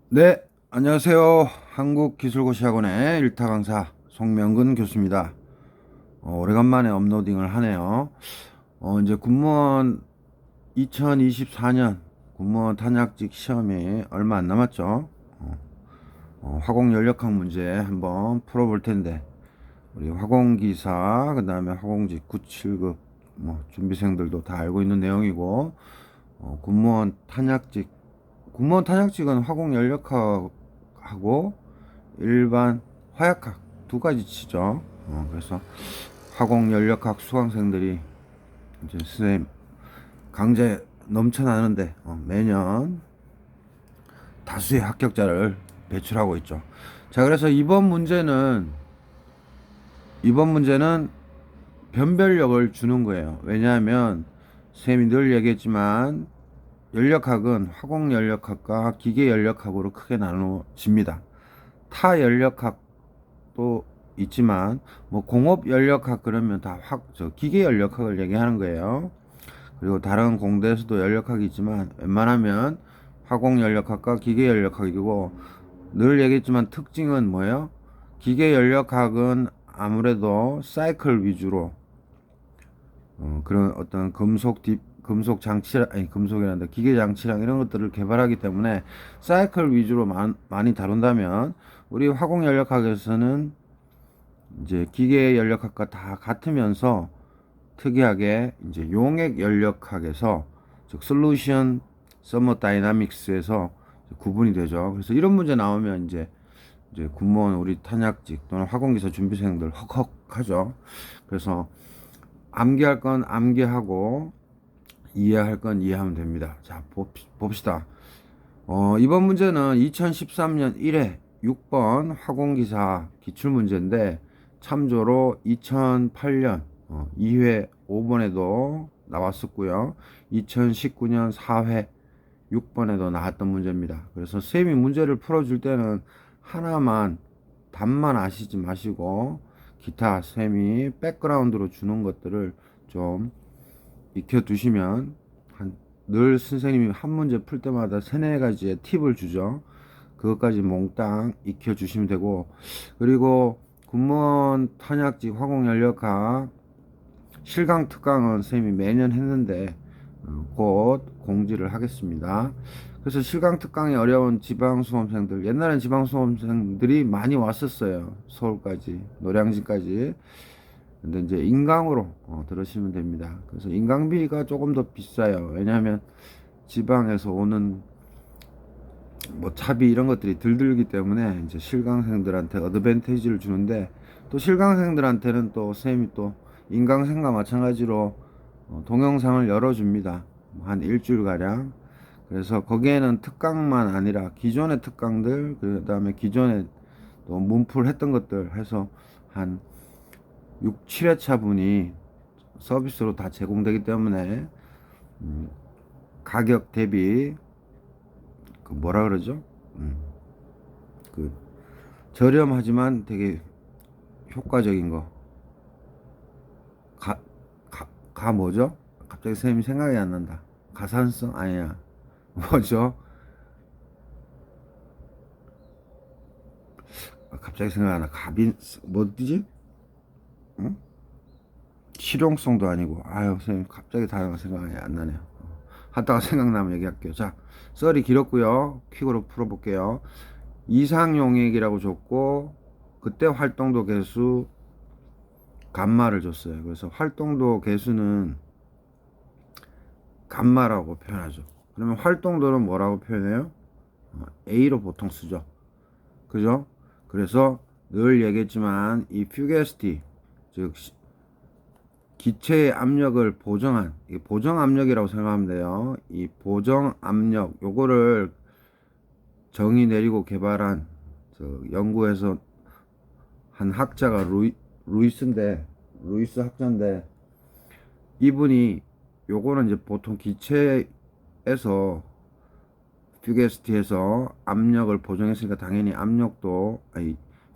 네, 안녕하세요. 한국기술고시학원의 일타 강사 송명근 교수입니다. 오래간만에 업로딩을 하네요. 이제 공무원 2024년 공무원 탄약직 시험이 얼마 안 남았죠. 화공연력학 문제 한번 풀어볼 텐데, 우리 화공기사, 그 다음에 화공직 97급 뭐 준비생들도 다 알고 있는 내용이고, 공무원 탄약직은 화공연력학하고 일반 화약학 두 가지 치죠. 그래서 화공연력학 수강생들이 이제 선생님 강제 넘쳐나는데 매년 다수의 합격자를 배출하고 있죠. 자, 그래서 이번 문제는 변별력을 주는 거예요. 왜냐하면 선생님이 늘 얘기했지만 연력학은 화공연력학과 기계연력학으로 크게 나눠집니다. 타 연력학도 있지만 뭐 공업 연력학 그러면 다 기계 연력학을 얘기하는 거예요. 그리고 다른 공대에서도 연력학이 있지만 웬만하면 화공 연력학과 기계 연력학이고, 늘 얘기했지만 특징은 뭐예요? 기계 연력학은 아무래도 사이클 위주로 그런 어떤 금속 장치랑, 아니 금속이란다, 기계 장치랑 이런 것들을 개발하기 때문에 사이클 위주로 많이 다룬다면, 우리 화공 연력학에서는 이제 기계 연력학과 다 같으면서 특이하게 이제 용액 연력학에서, 즉 솔루션 서머다이나믹스에서 구분이 되죠. 그래서 이런 문제 나오면 이제 군무원 우리 탄약직 또는 화공기사 준비생들 헉헉하죠. 그래서 암기할 건 암기하고 이해할 건 이해하면 됩니다. 자, 봅시다. 이번 문제는 2013년 1회 6번 화공기사 기출문제인데, 참조로 2008년 2회 5번에도 나왔었고요. 2019년 4회 6번에도 나왔던 문제입니다. 그래서 쌤이 문제를 풀어줄 때는 하나만, 답만 아시지 마시고 기타 쌤이 백그라운드로 주는 것들을 좀 익혀두시면, 늘 선생님이 한 문제 풀 때마다 세네 가지의 팁을 주죠. 그것까지 몽땅 익혀주시면 되고, 그리고 군무원 탄약직 화공연력학 실강 특강은 선생님이 매년 했는데 곧 공지를 하겠습니다. 그래서 실강 특강이 어려운 지방수험생들, 옛날엔 지방수험생들이 많이 왔었어요. 서울까지, 노량진까지. 근데 이제 인강으로 들으시면 됩니다. 그래서 인강비가 조금 더 비싸요. 왜냐하면 지방에서 오는 뭐 차비 이런 것들이 덜 들기 때문에 이제 실강생들한테 어드밴티지를 주는데, 또 실강생들한테는 또 선생님이 또 인강생과 마찬가지로 동영상을 열어줍니다. 한 일주일 가량. 그래서 거기에는 특강만 아니라 기존의 특강들, 그 다음에 기존에 또 문풀 했던 것들 해서 한 6, 7회차 분이 서비스로 다 제공되기 때문에 가격 대비 그 뭐라 그러죠? 그 저렴하지만 되게 효과적인 거. 가, 뭐죠? 갑자기 선생님이 생각이 안 난다. 가산성? 아니야. 뭐죠? 갑자기 생각 안 나. 뭐지? 응? 실용성도 아니고. 아유, 선생님 갑자기 단어가 생각이 안 나네요. 하다가 생각나면 얘기할게요. 자, 썰이 길었고요. 퀵으로 풀어볼게요. 이상용액이라고 줬고, 그때 활동도 개수 감마를 줬어요. 그래서 활동도 개수는 감마라고 표현하죠. 그러면 활동도는 뭐라고 표현해요? A로 보통 쓰죠. 그죠? 그래서 늘 얘기했지만 이 퓨게스티, 즉 기체의 압력을 보정한, 이 보정 압력이라고 생각하면 돼요. 이 보정 압력 요거를 정의 내리고 개발한 연구에서 한 학자가 루이스 학자인데, 이분이 요거는 이제 보통 기체에서 퓨게스티에서 압력을 보정했으니까 당연히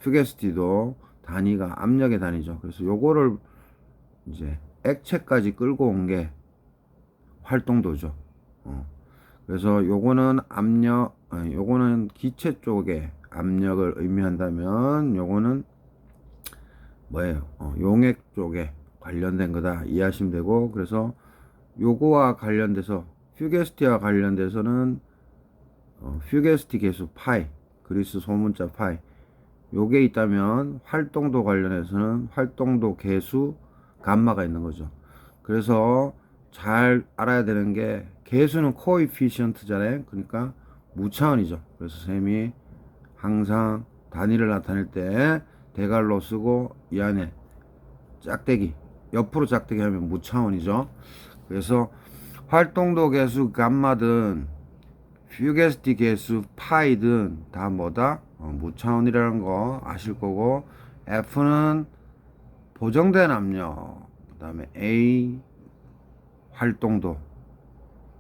퓨게스티도 단위가 압력의 단위죠. 그래서 요거를 이제 액체까지 끌고 온 게 활동도죠. 그래서 요거는 요거는 기체 쪽에 압력을 의미한다면 요거는 뭐예요? 용액 쪽에 관련된 거다 이해하시면 되고, 그래서 요거와 관련돼서 퓨게스티와 관련돼서는 퓨게스티 계수 파이, 그리스 소문자 파이, 요게 있다면 활동도 관련해서는 활동도 계수 감마가 있는 거죠. 그래서 잘 알아야 되는 게 계수는 코에피시언트잖아요. 그러니까 무차원이죠. 그래서 쌤이 항상 단위를 나타낼 때 대괄호 쓰고 이 안에 짝대기 옆으로 짝대기 하면 무차원이죠. 그래서 활동도 계수 감마든 퓨게스티 계수 파이든 다 뭐다? 무차원이라는 거 아실 거고, F는 보정된 압력, 그 다음에 A 활동도.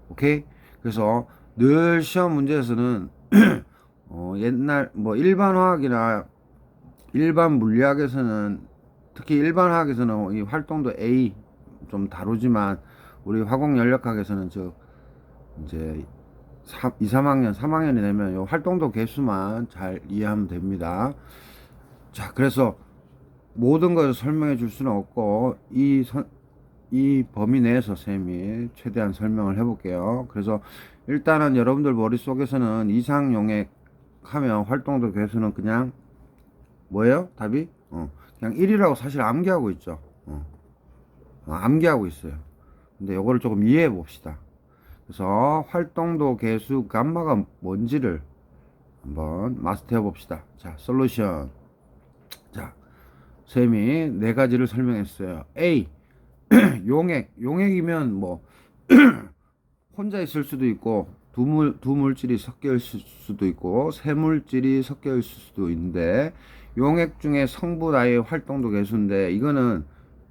오케이? 그래서 늘 시험 문제에서는 옛날 뭐 일반 화학이나 일반 물리학에서는, 특히 일반 화학에서는 이 활동도 A 좀 다루지만 우리 화공연력학에서는 이제 2, 3학년, 3학년이 되면 요 활동도 개수만 잘 이해하면 됩니다. 자, 그래서 모든 것을 설명해 줄 수는 없고 이 범위 내에서 쌤이 최대한 설명을 해볼게요. 그래서 일단은 여러분들 머릿속에서는 이상용액 하면 활동도 개수는 그냥 뭐예요? 답이? 그냥 1이라고 사실 암기하고 있죠. 암기하고 있어요. 근데 요거를 조금 이해해 봅시다. 그래서 활동도 계수 감마가 뭔지를 한번 마스터해 봅시다. 자, 솔루션. 자, 쌤이 네 가지를 설명했어요. A, 용액이면 뭐 혼자 있을 수도 있고 두 물질이 섞여 있을 수도 있고 세 물질이 섞여 있을 수도 있는데, 용액 중에 성분 아의 활동도 계수인데 이거는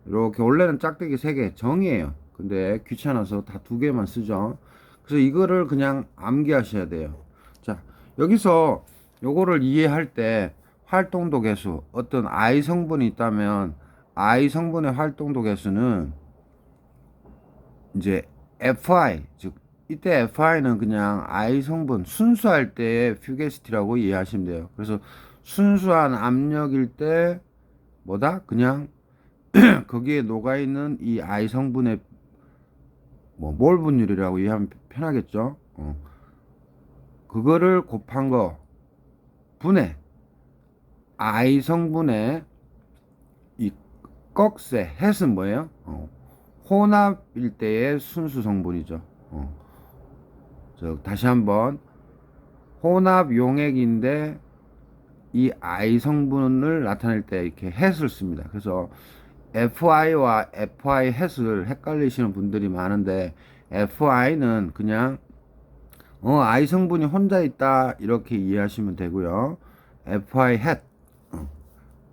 이렇게 원래는 짝대기 3개 정이에요. 근데 귀찮아서 다 2개만 쓰죠. 그래서 이거를 그냥 암기하셔야 돼요. 자, 여기서 요거를 이해할 때 활동도 계수, 어떤 I 성분이 있다면 I 성분의 활동도 계수는 이제 FI, 즉 이때 FI는 그냥 I 성분 순수할 때의 퓨게시티라고 이해하시면 돼요. 그래서 순수한 압력일 때 뭐다? 그냥 거기에 녹아있는 이 I 성분의 뭐 몰 분율이라고 이해하면 편하겠죠. 그거를 곱한 거 분해 I 성분의 이 꺽쇠 햇은 뭐예요? 혼합일 때의 순수 성분이죠. 다시 한번 혼합 용액인데 이 I 성분을 나타낼 때 이렇게 햇을 씁니다. 그래서 FI와 FI 햇을 헷갈리시는 분들이 많은데, FI는 그냥 I 성분이 혼자 있다 이렇게 이해하시면 되고요. FI 햇,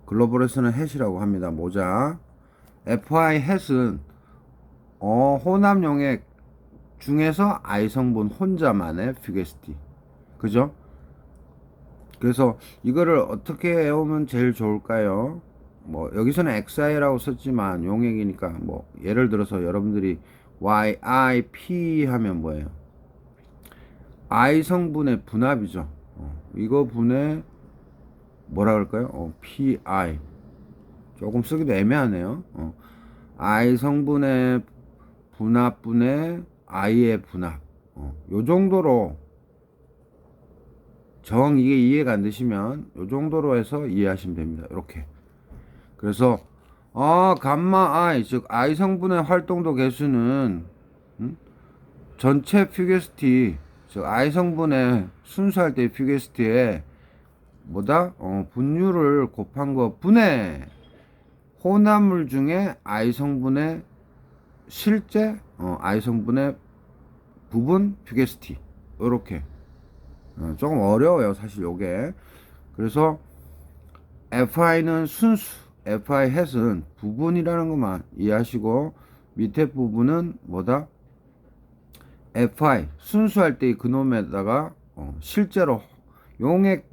글로벌에서는 햇이라고 합니다. 모자. FI 햇은 혼합 용액 중에서 I 성분 혼자만의 퓨게시티. 그죠? 그래서 이거를 어떻게 외우면 제일 좋을까요? 뭐 여기서는 XI라고 썼지만 용액이니까 뭐 예를 들어서 여러분들이 YIP 하면 뭐예요? I 성분의 분합이죠. 이거 분의 뭐라 그럴까요? PI. 조금 쓰기도 애매하네요. I 성분의 분합분의 I의 분합. 요 정도로 이게 이해가 안 되시면 요 정도로 해서 이해하시면 됩니다. 이렇게. 그래서 감마 I, 즉 I 성분의 활동도 개수는 전체 퓨게시티, 즉 I 성분의 순수할 때의 퓨게시티에 뭐다? 분율을 곱한 거 분해 혼합물 중에 I 성분의 실제 I 성분의 부분 퓨게시티. 이렇게 조금 어려워요 사실 요게. 그래서 FI는 순수, FI 햇은 부분이라는 것만 이해하시고, 밑에 부분은 뭐다? FI 순수할 때의 그놈에다가 실제로 용액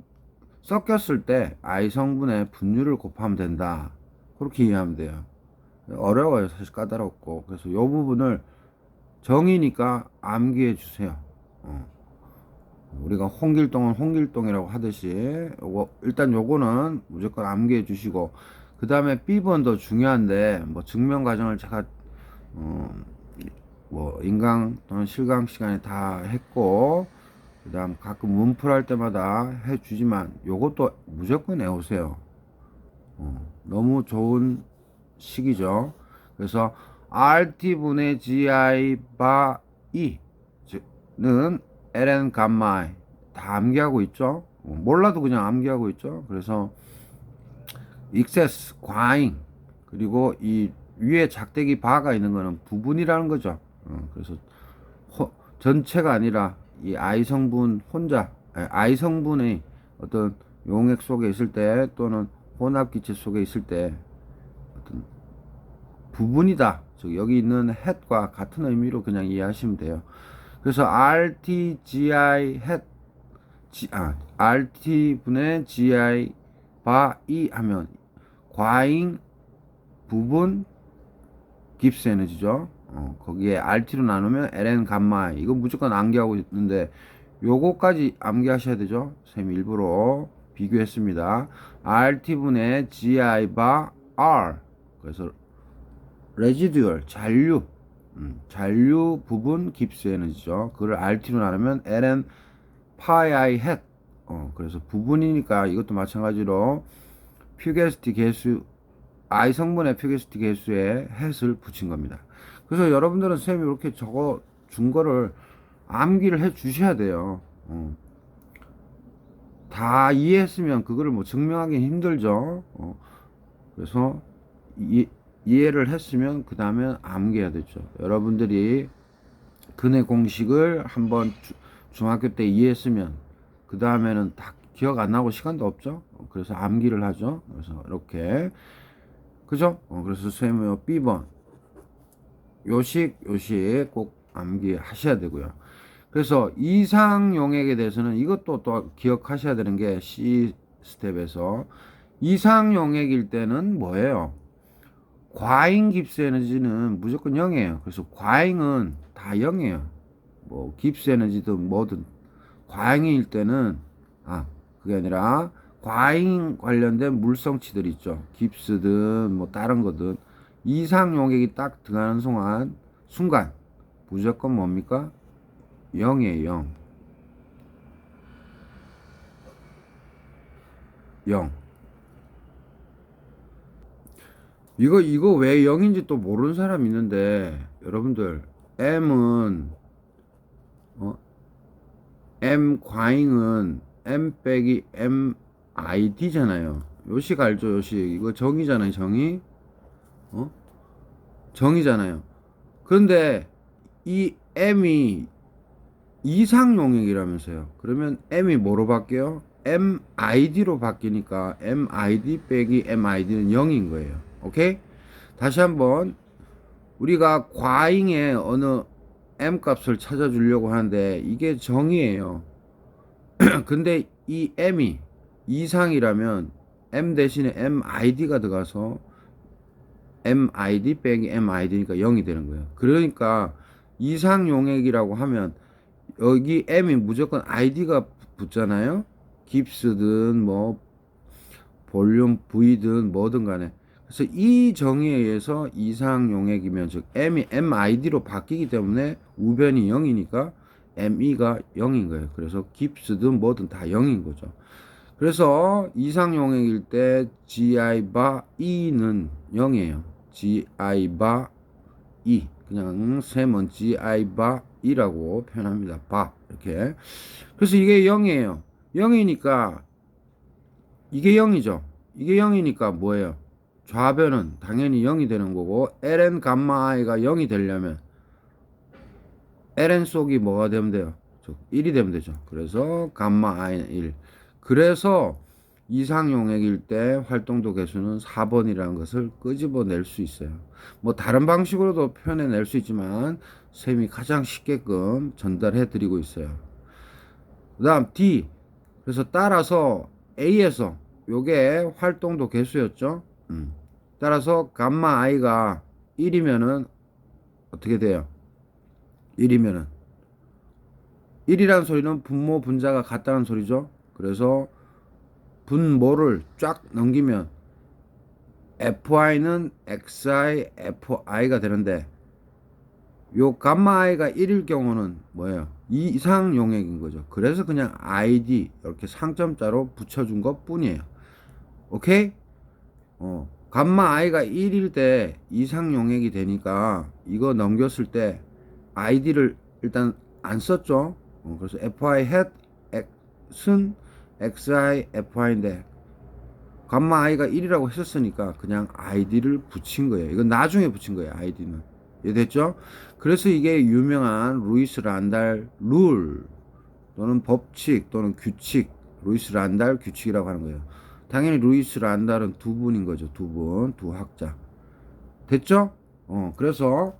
섞였을 때 I 성분의 분율을 곱하면 된다. 그렇게 이해하면 돼요. 어려워요 사실, 까다롭고. 그래서 요 부분을 정의니까 암기해 주세요. 우리가 홍길동은 홍길동이라고 하듯이 일단 요거는 무조건 암기해 주시고, 그 다음에 B번도 중요한데 뭐 증명 과정을 제가 뭐 인강 또는 실강 시간에 다 했고, 그 다음 가끔 문풀 할 때마다 해주지만 요것도 무조건 외우세요. 너무 좋은 식이죠. 그래서 RT분의 GI 바 E는 ln 감마 다 암기하고 있죠. 몰라도 그냥 암기하고 있죠. 그래서 익세스 과잉, 그리고 이 위에 작대기 바가 있는 거는 부분이라는 거죠. 그래서 전체가 아니라 이 I 성분 혼자, I 성분의 어떤 용액 속에 있을 때 또는 혼합 기체 속에 있을 때 어떤 부분이다. 즉 여기 있는 햇과 같은 의미로 그냥 이해하시면 돼요. 그래서 RTGI 햇 RT분의 GI 바 E 하면 과잉 부분 깁스 에너지죠. 거기에 RT로 나누면 ln 감마, 이거 무조건 암기하고 있는데 요거까지 암기하셔야 되죠. 쌤이 일부러 비교했습니다. RT분의 GI 바 R, 그래서 레지듀얼 잔류, 잔류 부분 깁스 에너지죠. 그걸 RT로 나누면 ln 파이 I 햇. 그래서 부분이니까 이것도 마찬가지로 퓨게스티 개수, I 성분의 퓨게스티 개수에 햇을 붙인 겁니다. 그래서 여러분들은 쌤이 이렇게 적어 준 거를 암기를 해 주셔야 돼요. 다 이해했으면 그거를 뭐 증명하기 힘들죠. 그래서 이해를 했으면 그 다음에 암기해야 되죠. 여러분들이 근해 공식을 한번 중학교 때 이해했으면 그 다음에는 다 기억 안 나고 시간도 없죠. 그래서 암기를 하죠. 그래서 이렇게, 그죠? 그래서 선생님이 B번 요식 꼭 암기하셔야 되고요. 그래서 이상 용액에 대해서는 이것도 또 기억하셔야 되는 게 C 스텝에서 이상 용액일 때는 뭐예요? 과잉 깁스 에너지는 무조건 0이에요. 그래서 과잉은 다 0이에요. 뭐 깁스 에너지든 뭐든 과잉일 때는 그게 아니라 과잉 관련된 물성치들 있죠. 깁스든 뭐 다른 거든 이상 용액이 딱 들어가는 순간 무조건 뭡니까? 0이에요. 0. 0. 이거 왜 0인지 또 모르는 사람 있는데, 여러분들 M은 M 과잉은 M 빼기 M ID잖아요. 요식 알죠? 요식. 이거 정의잖아요. 정의. 정의잖아요. 그런데 이 M이 이상 용액이라면서요. 그러면 M이 뭐로 바뀌어요? MID로 바뀌니까 MID 빼기 MID는 0인 거예요. 오케이? 다시 한번, 우리가 과잉의 어느 M 값을 찾아주려고 하는데 이게 정의예요. 근데 이 M이 이상이라면 M 대신에 MID가 들어가서 MID 빼기 MID니까 0이 되는 거예요. 그러니까 이상 용액이라고 하면 여기 M이 무조건 ID가 붙잖아요. 깁스든 뭐 볼륨 V든 뭐든 간에. 그래서 이 정의에 의해서 이상 용액이면 즉 M이 MID로 바뀌기 때문에 우변이 0이니까 ME가 0인 거예요. 그래서 깁스든 뭐든 다 0인 거죠. 그래서 이상 용액일 때 GI 바 E는 0이에요. GI 바 E, 그냥 셈은 GI 바 E라고 표현합니다. 바 이렇게. 그래서 이게 0이에요. 0이니까 이게 0이죠. 이게 0이니까 뭐예요? 좌변은 당연히 0이 되는 거고, ln 감마 i가 0이 되려면 ln 속이 뭐가 되면 돼요? 1이 되면 되죠. 그래서 감마 i는 1. 그래서 이상 용액일 때 활동도 개수는 4번이라는 것을 끄집어낼 수 있어요. 뭐 다른 방식으로도 표현해낼 수 있지만 쌤이 가장 쉽게끔 전달해 드리고 있어요. 그 다음 D. 그래서 따라서 A에서 요게 활동도 개수였죠. 따라서 감마 i가 1이면은 어떻게 돼요? 1이면은 1이라는 소리는 분모 분자가 같다는 소리죠. 그래서 분모를 쫙 넘기면 fi는 xi fi가 되는데 요 감마 i가 1일 경우는 뭐예요? 이상 용액인 거죠. 그래서 그냥 id 이렇게 상점자로 붙여준 것 뿐이에요. 오케이? 감마 i가 1일 때 이상 용액이 되니까 이거 넘겼을 때 id를 일단 안 썼죠. 그래서 fi hat x은 xi fi인데 감마 i가 1이라고 했었으니까 그냥 id를 붙인 거예요. 이건 나중에 붙인 거예요. id는. 이해됐죠? 그래서 이게 유명한 루이스 란달 룰 또는 법칙 또는 규칙, 루이스 란달 규칙이라고 하는 거예요. 당연히 루이스 란달은 두 분인 거죠. 두 분, 두 학자. 됐죠? 그래서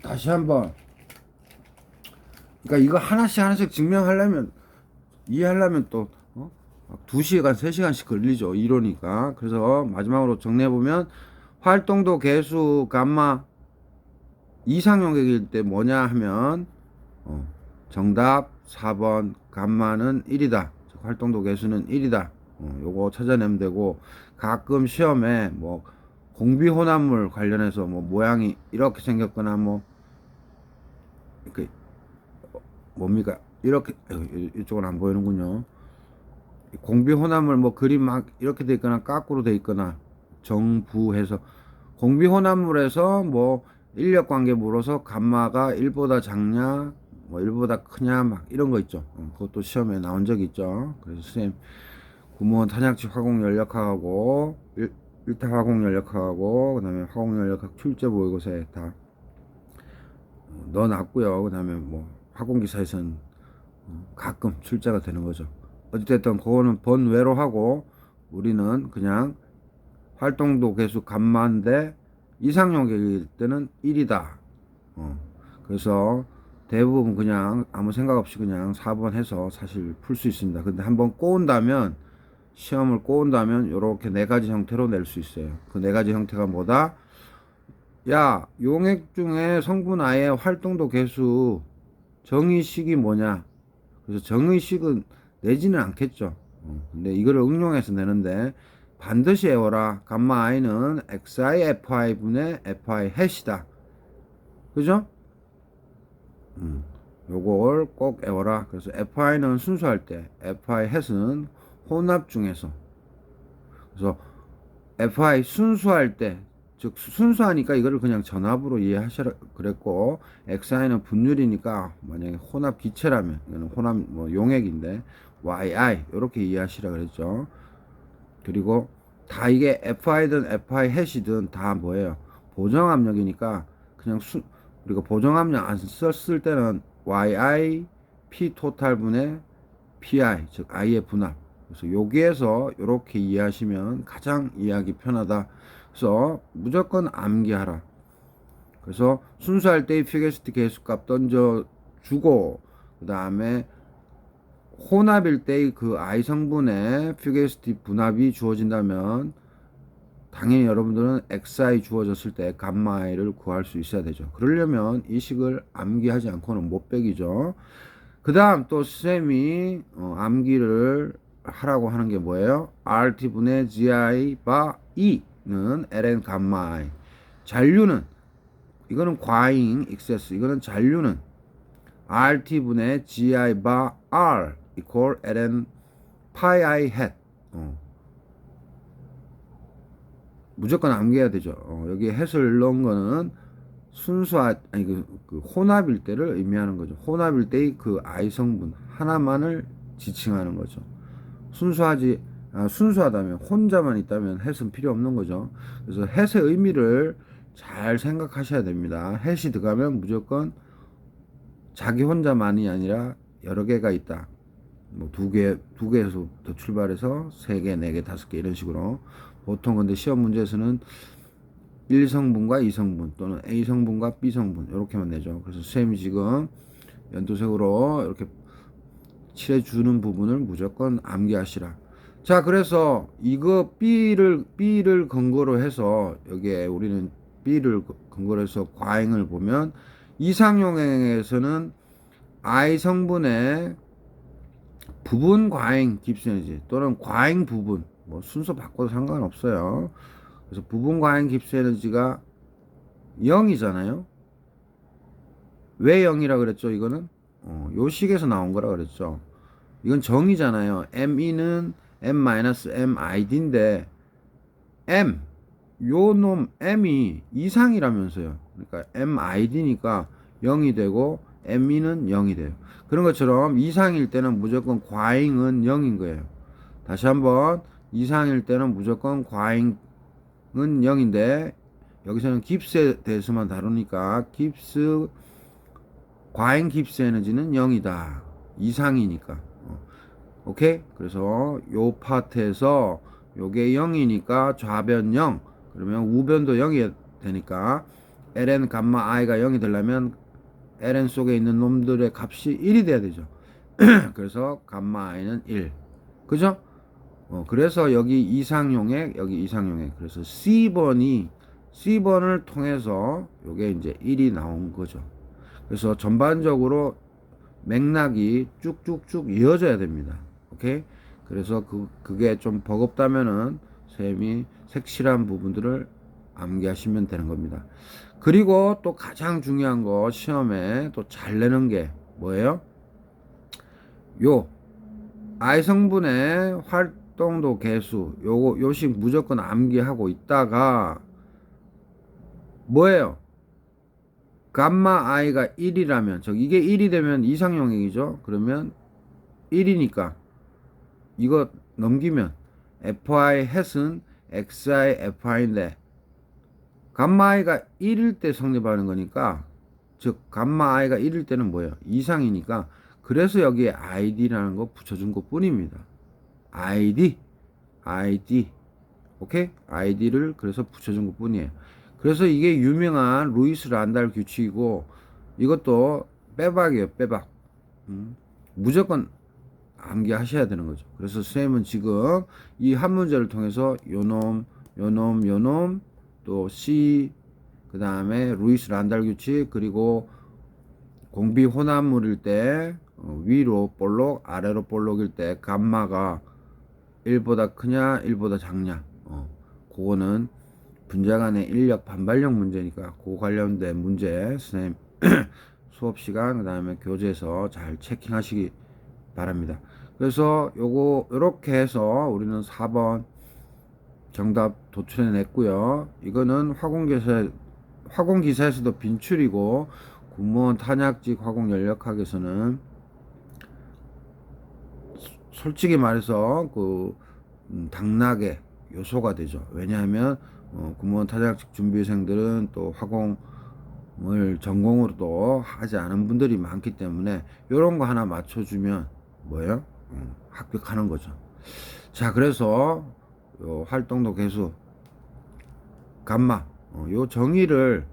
다시 한번, 그러니까 이거 하나씩 하나씩 증명하려면, 이해하려면 또 2시간, 3시간씩 걸리죠. 이러니까. 그래서 마지막으로 정리해보면 활동도 개수 감마 이상용액일 때 뭐냐 하면 정답 4번 감마는 1이다. 활동도 개수는 1이다. 요거 찾아내면 되고 가끔 시험에 뭐 공비 혼합물 관련해서 뭐 모양이 이렇게 생겼거나 뭐 그 뭡니까 이렇게 이쪽은 안 보이는군요. 공비 혼합물 뭐 그림 막 이렇게 돼 있거나 까꾸로 돼 있거나 정부해서 공비 혼합물에서 뭐 인력 관계 물어서 감마가 1보다 작냐 뭐 1보다 크냐 막 이런 거 있죠. 그것도 시험에 나온 적이 있죠. 그래서 선생님 구멍은 탄약지 화공 연력학하고 1타 화공 연력학하고 그다음에 화공 연력학 출제 모의고사에 다 넣어놨고요. 그다음에 뭐 화공기사에서는 가끔 출제가 되는 거죠. 어찌됐든 그거는 번외로 하고 우리는 그냥 활동도 개수 감마인데 이상용액일 때는 1이다. 그래서 대부분 그냥 아무 생각 없이 그냥 4번 해서 사실 풀 수 있습니다. 근데 한번 꼬운다면 시험을 꼬운다면 이렇게 네 가지 형태로 낼 수 있어요. 그 네 가지 형태가 뭐다? 야, 용액 중에 성분 I의 활동도 개수 정의식이 뭐냐? 그래서 정의식은 내지는 않겠죠. 근데 이거를 응용해서 내는데 반드시 외워라. 감마 i는 xi fi 분의 fi hat이다. 그죠? 요걸 꼭 외워라. 그래서 fi는 순수할 때, fi hat은 혼합 중에서. 그래서 fi 순수할 때, 즉 순수하니까 이거를 그냥 전압으로 이해하시라 그랬고, xi는 분율이니까 만약에 혼합 기체라면 이거는 혼합 뭐 용액인데 yi 이렇게 이해하시라 그랬죠. 그리고 다 이게 fi든 fi hat이든 다 뭐예요? 보정 압력이니까 그냥 우리가 보정 압력 안 썼을 때는 yi p 토탈 분의 pi 즉 i의 분합. 그래서 여기에서 이렇게 이해하시면 가장 이해하기 편하다. 그래서 무조건 암기하라. 그래서 순수할 때의 퓨게시티 개수값 던져주고 그 다음에 혼합일 때의 그 I 성분의 퓨게시티 분합이 주어진다면 당연히 여러분들은 XI 주어졌을 때 감마 I를 구할 수 있어야 되죠. 그러려면 이 식을 암기하지 않고는 못 빼기죠. 그 다음 또 쌤이 암기를 하라고 하는 게 뭐예요? RT분의 GI 바 E는 ln 감마 I. 잔류는 이거는 과잉 익세스, 이거는 잔류는 RT분의 GI 바 R equal ln pi I hat. 무조건 암기해야 되죠. 여기에 hat을 넣은 거는 아니 그 혼합일 때를 의미하는 거죠. 혼합일 때의 그 I 성분 하나만을 지칭하는 거죠. 순수하다면 혼자만 있다면 hat은 필요 없는 거죠. 그래서 hat의 의미를 잘 생각하셔야 됩니다. hat이 들어가면 무조건 자기 혼자만이 아니라 여러 개가 있다. 뭐 두 개에서부터 출발해서 3개, 4개, 5개 이런 식으로 보통 근데 시험 문제에서는 1성분과 2성분 또는 A성분과 B성분 이렇게만 내죠. 그래서 쌤이 지금 연두색으로 이렇게 칠해주는 부분을 무조건 암기하시라. 자, 그래서 이거 B를 근거로 해서 여기에 우리는 B를 근거로 해서 과잉을 보면 이상용액에서는 I 성분의 부분 과잉 깁스에너지 또는 과잉 부분, 뭐 순서 바꿔도 상관없어요. 그래서 부분 과잉 깁스에너지가 0이잖아요. 왜 0이라 그랬죠? 이거는 요 식에서 나온 거라 그랬죠. 이건 정의잖아요. ME는 M-MID인데 M 요 놈 M이 이상이라면서요. 그러니까 MID니까 0이 되고 ME는 0이 돼요. 그런 것처럼 이상일 때는 무조건 과잉은 0인 거예요. 다시 한번 이상일 때는 무조건 과잉은 0인데 여기서는 깁스에 대해서만 다루니까 깁스 과잉 깁스 에너지는 0이다. 이상이니까. 오케이? 그래서 요 파트에서 요게 0이니까 좌변 0. 그러면 우변도 0이 되니까 ln 감마 i가 0이 되려면 ln 속에 있는 놈들의 값이 1이 돼야 되죠. 그래서 감마 i는 1. 그죠? 그래서 여기 이상용액, 여기 이상용액. 그래서 C번을 통해서 요게 이제 1이 나온 거죠. 그래서 전반적으로 맥락이 쭉쭉쭉 이어져야 됩니다. 오케이? 그래서 그게 좀 버겁다면은 쌤이 색칠한 부분들을 암기하시면 되는 겁니다. 그리고 또 가장 중요한 거 시험에 또 잘 내는 게 뭐예요? 요 I 성분의 활동도 계수 요식 무조건 암기하고 있다가 뭐예요? 감마 i가 1이라면 이게 1이 되면 이상용액이죠. 그러면 1이니까 이거 넘기면 fi hat은 xi fi인데 감마 i가 1일 때 성립하는 거니까 즉 감마 i가 1일 때는 뭐예요? 이상이니까 그래서 여기에 id라는 거 붙여준 것 뿐입니다. id 오케이? id를 그래서 붙여준 것 뿐이에요. 그래서 이게 유명한 루이스 란달 규칙이고 이것도 빼박이에요. 빼박. 무조건 암기하셔야 되는 거죠. 그래서 선생님은 지금 이 한 문제를 통해서 요놈 또 C 그 다음에 루이스 란달 규칙 그리고 공비 혼합물일 때 위로 볼록 아래로 볼록일 때 감마가 1보다 크냐 1보다 작냐 그거는 분자간의 인력 반발력 문제니까 그 관련된 문제 선생님 수업 시간 그 다음에 교재에서 잘 체킹하시기 바랍니다. 그래서 요거 이렇게 해서 우리는 4번 정답 도출해 냈고요. 이거는 화공기사에서도 빈출이고 군무원 탄약직 화공연력학에서는 솔직히 말해서 당락의 요소가 되죠. 왜냐하면 군무원 탄약직 준비생들은 또 화공을 전공으로도 하지 않은 분들이 많기 때문에 이런 거 하나 맞춰주면 뭐예요? 합격하는 거죠. 자, 그래서 요 활동도 계수 감마 요 정의를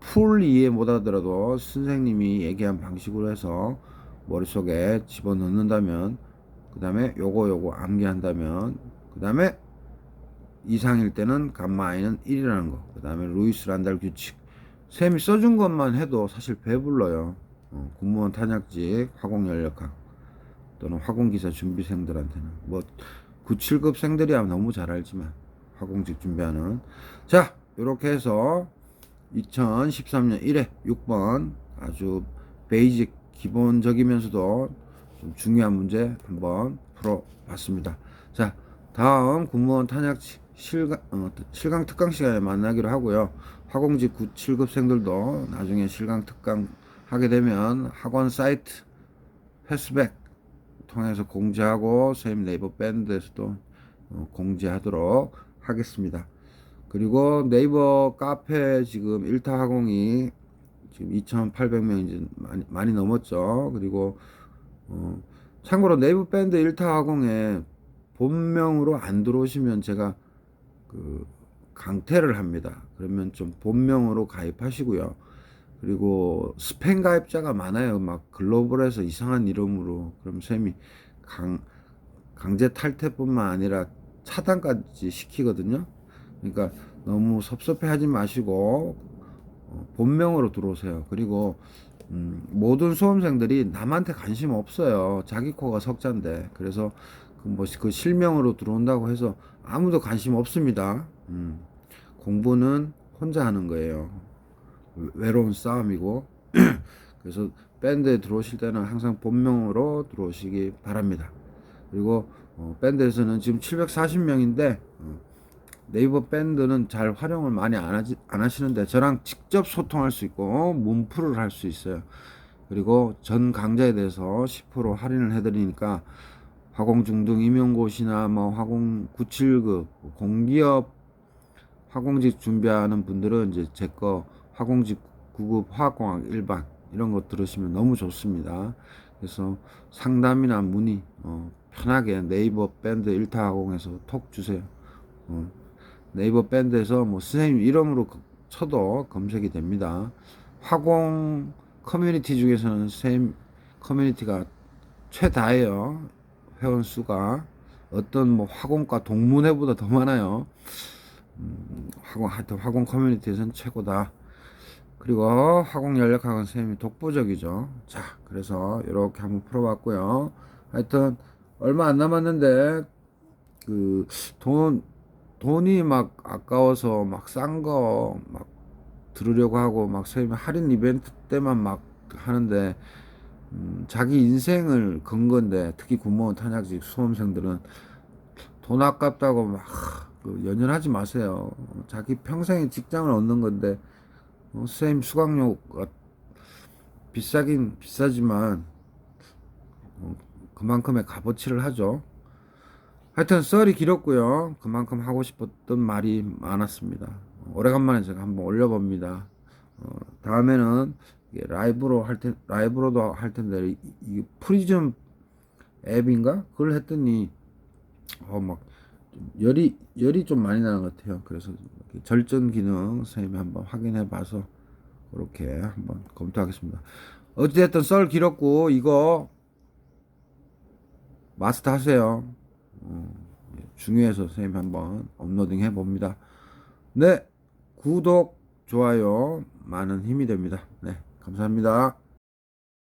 풀 이해 못하더라도 선생님이 얘기한 방식으로 해서 머릿속에 집어넣는다면 그 다음에 요거 암기한다면 그 다음에 이상일 때는 감마 i는 1이라는 거 그 다음에 루이스 란달 규칙 쌤이 써준 것만 해도 사실 배불러요. 군무원 탄약직 화공연력학 또는 화공기사 준비생들한테는 뭐 9, 7급 생들이야 너무 잘 알지만 화공직 준비하는 자 이렇게 해서 2013년 1회 6번 아주 베이직 기본적이면서도 좀 중요한 문제 한번 풀어봤습니다. 자 다음 군무원 탄약직 실강 특강 시간에 만나기로 하고요. 화공직 9, 7급생들도 나중에 실강 특강 하게 되면 학원 사이트 패스백 통해서 공지하고 선생님 네이버 밴드에서도 공지하도록 하겠습니다. 그리고 네이버 카페 지금 1타 학원이 지금 2,800명 이제 많이 넘었죠. 그리고 참고로 네이버 밴드 1타 학원에 본명으로 안 들어오시면 제가 강퇴를 합니다. 그러면 좀 본명으로 가입하시고요. 그리고 스팸 가입자가 많아요. 막 글로벌에서 이상한 이름으로 그럼 쌤이 강제 탈퇴뿐만 아니라 차단까지 시키거든요. 그러니까 너무 섭섭해하지 마시고 본명으로 들어오세요. 그리고 모든 수험생들이 남한테 관심 없어요. 자기 코가 석자인데. 그래서 그 실명으로 들어온다고 해서 아무도 관심 없습니다. 공부는 혼자 하는 거예요. 외로운 싸움이고. 그래서 밴드에 들어오실 때는 항상 본명으로 들어오시기 바랍니다. 그리고 밴드에서는 지금 740명인데 네이버 밴드는 잘 활용을 많이 안 하시는데 저랑 직접 소통할 수 있고 문풀을 할 수 있어요. 그리고 전 강좌에 대해서 10% 할인을 해드리니까 화공중등 임용고시나 뭐 화공 97급 공기업 화공직 준비하는 분들은 이제 제 거 화공직 9급 화학공학 일반 이런 거 들으시면 너무 좋습니다. 그래서 상담이나 문의 편하게 네이버 밴드 1타화공에서 톡 주세요. 네이버 밴드에서 뭐 선생님 이름으로 쳐도 검색이 됩니다. 화공 커뮤니티 중에서는 선생님 커뮤니티가 최다예요. 회원 수가 어떤 뭐 화공과 동문회보다 더 많아요. 하여튼 화공 커뮤니티에서는 최고다. 그리고 화공 연력학원 선생님이 독보적이죠. 자, 그래서 이렇게 한번 풀어봤고요. 하여튼 얼마 안 남았는데 그 돈이 막 아까워서 막 싼 거 막 들으려고 하고 막 선생님 할인 이벤트 때만 막 하는데 자기 인생을 건 건데 특히 공무원 탄약직 수험생들은 돈 아깝다고 막 연연하지 마세요. 자기 평생의 직장을 얻는 건데 선생님 수강료가 비싸긴 비싸지만 그만큼의 값어치를 하죠. 하여튼 썰이 길었고요. 그만큼 하고 싶었던 말이 많았습니다. 오래간만에 제가 한번 올려봅니다. 다음에는 라이브로도 할 텐데 이 프리즘 앱인가 그걸 했더니 막 열이 좀 많이 나는 것 같아요. 그래서 절전 기능 선생님이 한번 확인해 봐서 그렇게 한번 검토하겠습니다. 어찌됐든 썰 길었고 이거 마스터 하세요. 중요해서 선생님 한번 업로딩 해 봅니다. 네, 구독, 좋아요 많은 힘이 됩니다. 네, 감사합니다.